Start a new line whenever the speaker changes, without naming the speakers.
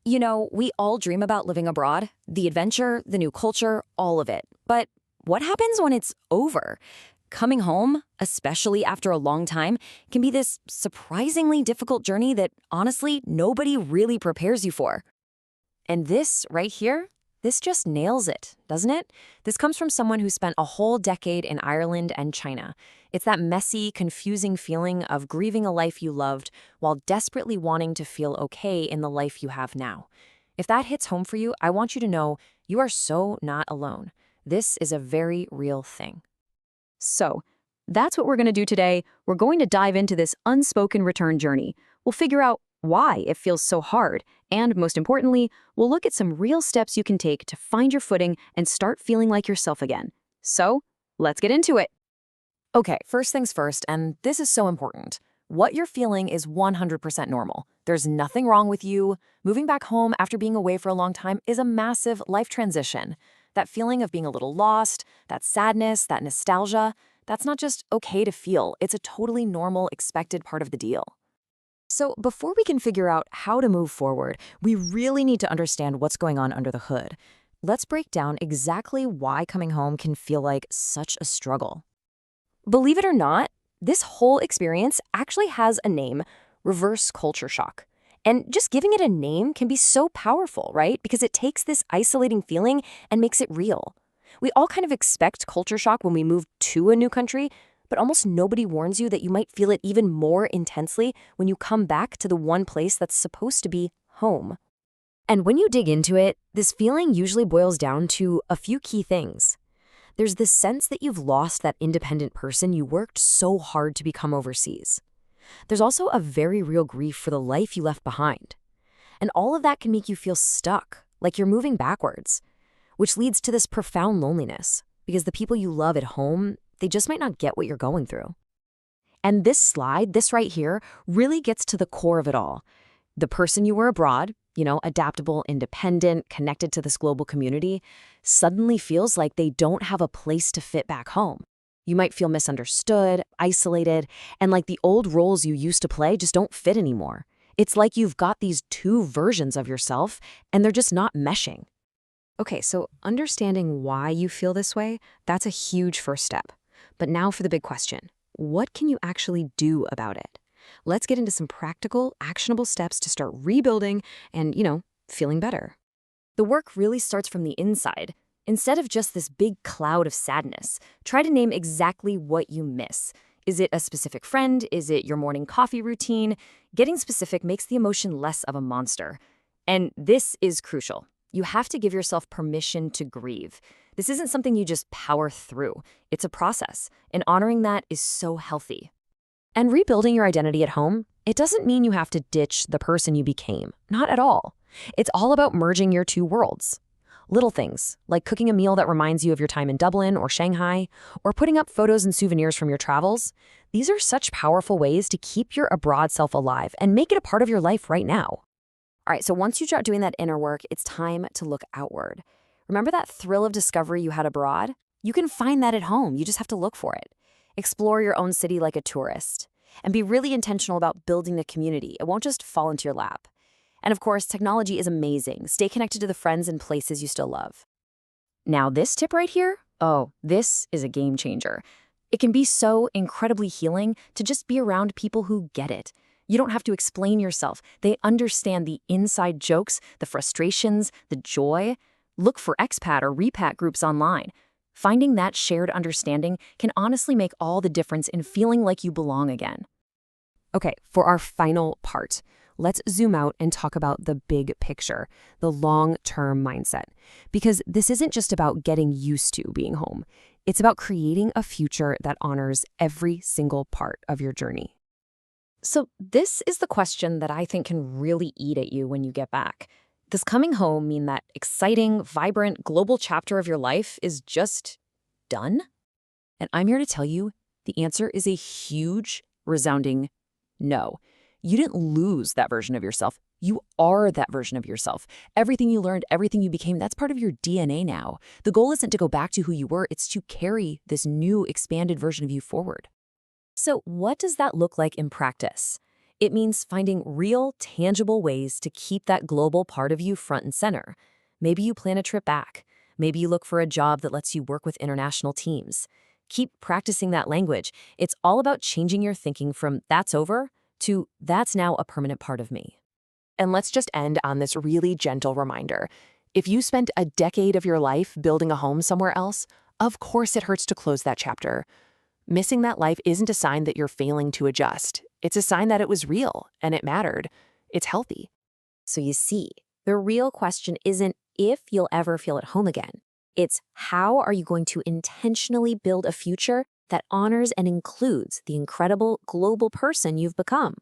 You know, we all dream about living abroad, the adventure, the new culture, all of it. But what happens when it's over? Coming home, especially after a long time, can be this surprisingly difficult journey that honestly nobody really prepares you for. And this right here, this just nails it, doesn't it? This comes from someone who spent a whole decade in Ireland and China. It's that messy, confusing feeling of grieving a life you loved while desperately wanting to feel okay in the life you have now. If that hits home for you, I want you to know you are so not alone. This is a very real thing. So, that's what we're going to do today. We're going to dive into this unspoken return journey. We'll figure out why it feels so hard, and most importantly, we'll look at some real steps you can take to find your footing and start feeling like yourself again. So, let's get into it. Okay, first things first, and this is so important. What you're feeling is 100% normal. There's nothing wrong with you. Moving back home after being away for a long time is a massive life transition. That feeling of being a little lost, that sadness, that nostalgia, that's not just okay to feel. It's a totally normal, expected part of the deal. So before we can figure out how to move forward, we really need to understand what's going on under the hood. Let's break down exactly why coming home can feel like such a struggle. Believe it or not, this whole experience actually has a name: reverse culture shock. And just giving it a name can be so powerful, right? Because it takes this isolating feeling and makes it real. We all kind of expect culture shock when we move to a new country, but almost nobody warns you that you might feel it even more intensely when you come back to the one place that's supposed to be home. And when you dig into it, this feeling usually boils down to a few key things. There's this sense that you've lost that independent person you worked so hard to become overseas. There's also a very real grief for the life you left behind. And all of that can make you feel stuck, like you're moving backwards, which leads to this profound loneliness, because the people you love at home, they just might not get what you're going through. And this slide, this right here, really gets to the core of it all. The person you were abroad, adaptable, independent, connected to this global community, suddenly feels like they don't have a place to fit back home. You might feel misunderstood, isolated, and like the old roles you used to play just don't fit anymore. It's like you've got these two versions of yourself, and they're just not meshing. Okay, so understanding why you feel this way, that's a huge first step. But now for the big question. What can you actually do about it? Let's get into some practical, actionable steps to start rebuilding and, feeling better. The work really starts from the inside. Instead of just this big cloud of sadness, try to name exactly what you miss. Is it a specific friend? Is it your morning coffee routine? Getting specific makes the emotion less of a monster. And this is crucial. You have to give yourself permission to grieve. This isn't something you just power through. It's a process, and honoring that is so healthy. And rebuilding your identity at home, it doesn't mean you have to ditch the person you became. Not at all. It's all about merging your two worlds. Little things, like cooking a meal that reminds you of your time in Dublin or Shanghai, or putting up photos and souvenirs from your travels, these are such powerful ways to keep your abroad self alive and make it a part of your life right now. All right, so once you start doing that inner work, it's time to look outward. Remember that thrill of discovery you had abroad? You can find that at home. You just have to look for it. Explore your own city like a tourist. And be really intentional about building the community. It won't just fall into your lap. And of course, technology is amazing. Stay connected to the friends and places you still love. Now, this tip right here, this is a game changer. It can be so incredibly healing to just be around people who get it. You don't have to explain yourself. They understand the inside jokes, the frustrations, the joy. Look for expat or repat groups online. Finding that shared understanding can honestly make all the difference in feeling like you belong again. Okay, for our final part, let's zoom out and talk about the big picture, the long-term mindset. Because this isn't just about getting used to being home. It's about creating a future that honors every single part of your journey. So this is the question that I think can really eat at you when you get back. Does coming home mean that exciting, vibrant, global chapter of your life is just done? And I'm here to tell you the answer is a huge, resounding no. You didn't lose that version of yourself. You are that version of yourself. Everything you learned, everything you became, that's part of your DNA now. The goal isn't to go back to who you were, it's to carry this new, expanded version of you forward. So what does that look like in practice?
It means finding real, tangible ways to keep that global part of you front and center. Maybe you plan a trip back. Maybe you look for a job that lets you work with international teams. Keep practicing that language. It's all about changing your thinking from "that's over" to "that's now a permanent part of me."
And let's just end on this really gentle reminder. If you spent a decade of your life building a home somewhere else, of course it hurts to close that chapter. Missing that life isn't a sign that you're failing to adjust. It's a sign that it was real and it mattered. It's healthy.
So you see, the real question isn't if you'll ever feel at home again. It's how are you going to intentionally build a future that honors and includes the incredible global person you've become?